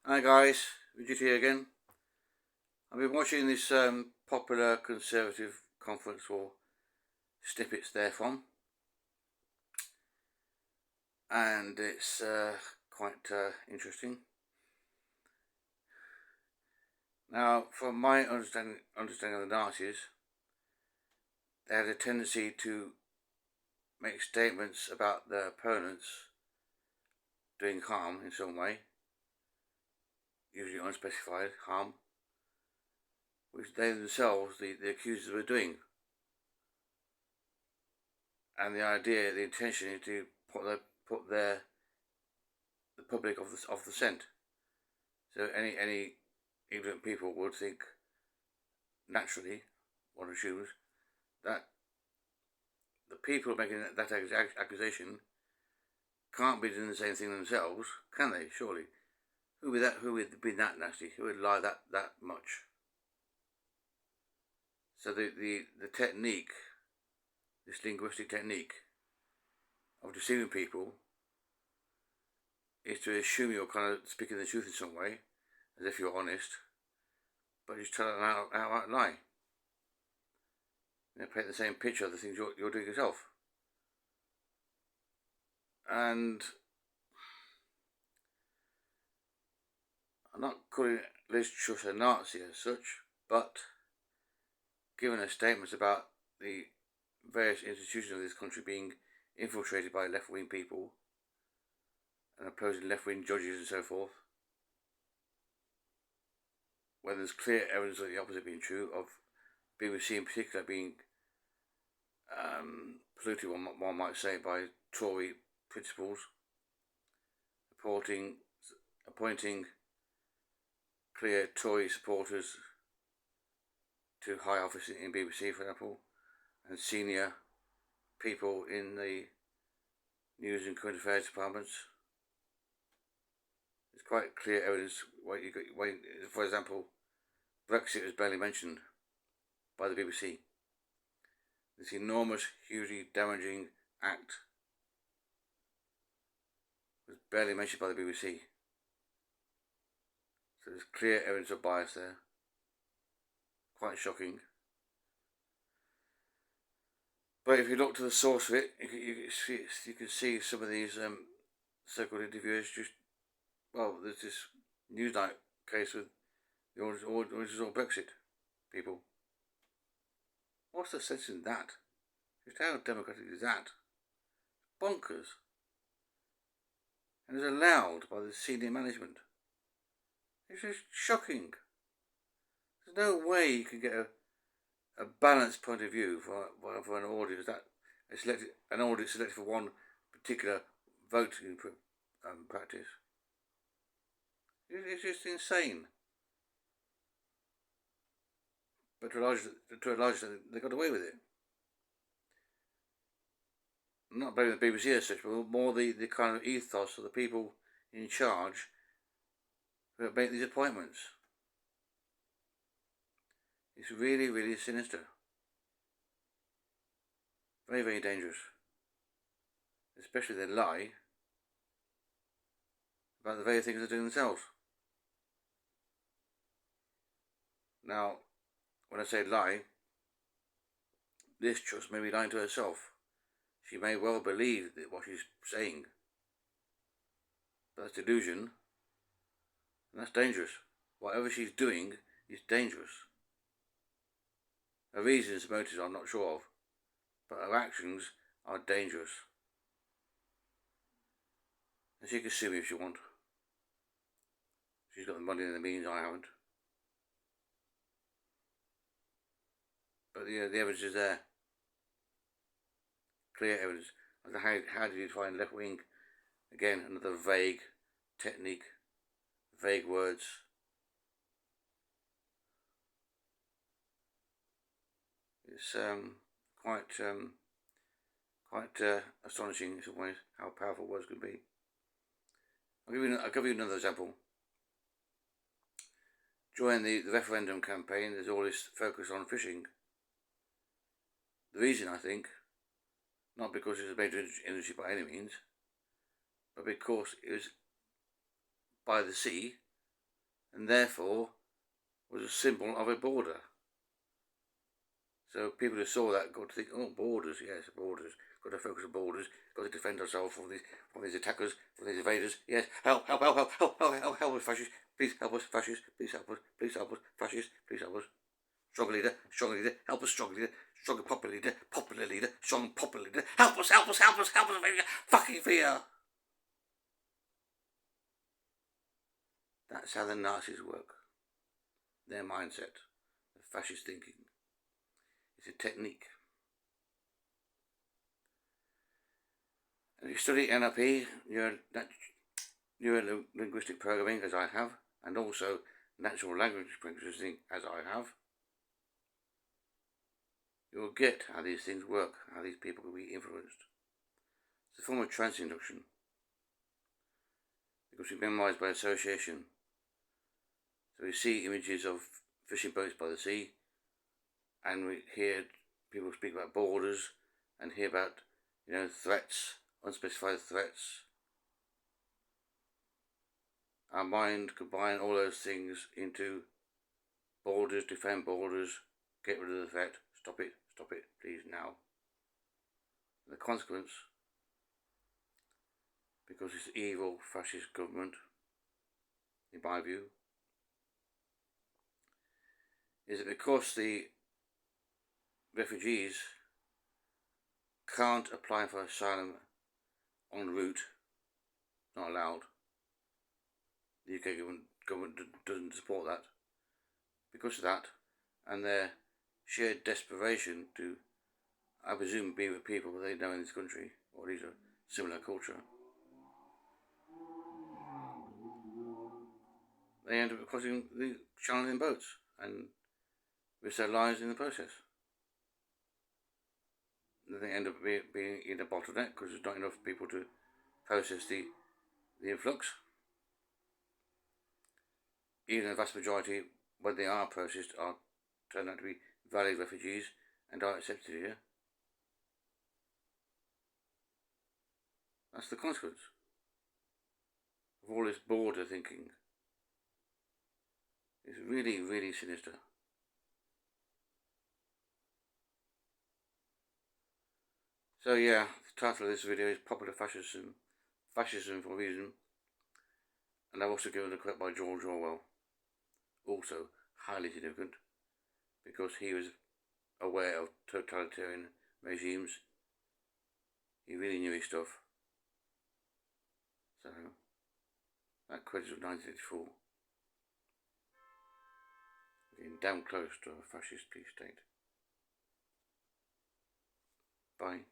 Hi guys, Vijay here again. I've been watching this popular Conservative conference or snippets therefrom, and it's quite interesting. Now, from my understanding of the Nazis, they had a tendency to make statements about their opponents doing harm in some way, usually unspecified harm, which they themselves, the accusers, were doing. And the intention is to put the public off the scent. So any ignorant people would think naturally, one assumes, that the people making that accusation can't be doing the same thing themselves, can they? Surely, who would be that nasty? Who would lie that much? So the technique, this linguistic technique of deceiving people, is to assume you're kind of speaking the truth in some way, as if you're honest, but you just tell an outright lie. Paint the same picture of the things you're doing yourself. And I'm not calling Liz Truss a Nazi as such, but given her statements about the various institutions of this country being infiltrated by left-wing people and opposing left-wing judges and so forth, where there's clear evidence of the opposite being true, of BBC in particular being polluted, one might say, by Tory principals, appointing clear Tory supporters to high office in BBC, for example, and senior people in the news and current affairs departments. There's quite clear evidence. For example, Brexit was barely mentioned by the BBC. This enormous, hugely damaging act was barely mentioned by the BBC. So there's clear evidence of bias there. Quite shocking. But if you look to the source of it, you can see some of these so-called interviewers there's this Newsnight case with the original Brexit people. What's the sense in that? Just how democratic is that? Bonkers. And it's allowed by the senior management. It's just shocking. There's no way you can get a balanced point of view for an audience an audience selected for one particular voting practice. It's just insane. But to a large extent, they got away with it. I'm not blaming the BBC as such, but more the kind of ethos of the people in charge who make these appointments. It's really, really sinister. Very, very dangerous. Especially they lie about the very things they're doing themselves. Now, when I say lie, Liz Truss may be lying to herself. She may well believe that what she's saying. But that's delusion, and that's dangerous. Whatever she's doing is dangerous. Her reasons and motives I'm not sure of, but her actions are dangerous. And she can sue me if she wants. She's got the money and the means, I haven't. But the evidence is there. Clear evidence. How do you define left wing? Again, another vague technique, vague words. It's quite astonishing in some ways how powerful words can be. I'll give you another example. During the referendum campaign, there's all this focus on fishing. The reason, I think, not because it's a major industry by any means, but because it was by the sea, and therefore was a symbol of a border. So people who saw that got to think, oh, borders, yes, borders. Got to focus on borders. Got to defend ourselves from these attackers, from these invaders. Yes, help, help, help, help, help, help, help, help us, fascists. Please help us, fascists. Please help us. Please help us, fascists. Please help us. Strong leader, help us, strong leader, strong popular leader, strong popular leader. Help us, help us, help us, help us, fucking fear. That's how the Nazis work. Their mindset, the fascist thinking. It's a technique. And if you study NLP, neuro-linguistic programming, as I have, and also natural language processing, as I have, you'll get how these things work, how these people can be influenced. It's a form of trans-induction, because we memorise by association. So we see images of fishing boats by the sea, and we hear people speak about borders, and hear about, threats, unspecified threats. Our mind combines all those things into borders, defend borders, get rid of the threat, stop it, please, now. And the consequence, because it's evil, fascist government, in my view, is that because the refugees can't apply for asylum en route, not allowed. The UK government doesn't support that. Because of that, and their sheer desperation to, I presume, be with people they know in this country, or at least a similar culture, they end up crossing the channel in boats and risk their lives in the process. They end up being in a bottleneck because there's not enough people to process the influx. Even the vast majority, when they are processed, turn out to be valid refugees and are accepted here. That's the consequence of all this border thinking. It's really, really sinister. So yeah, the title of this video is Popular Fascism for a Reason. And I've also given a quote by George Orwell, also highly significant, because he was aware of totalitarian regimes. He really knew his stuff. So, that quote is of 1984. Getting damn close to a fascist police state. Bye.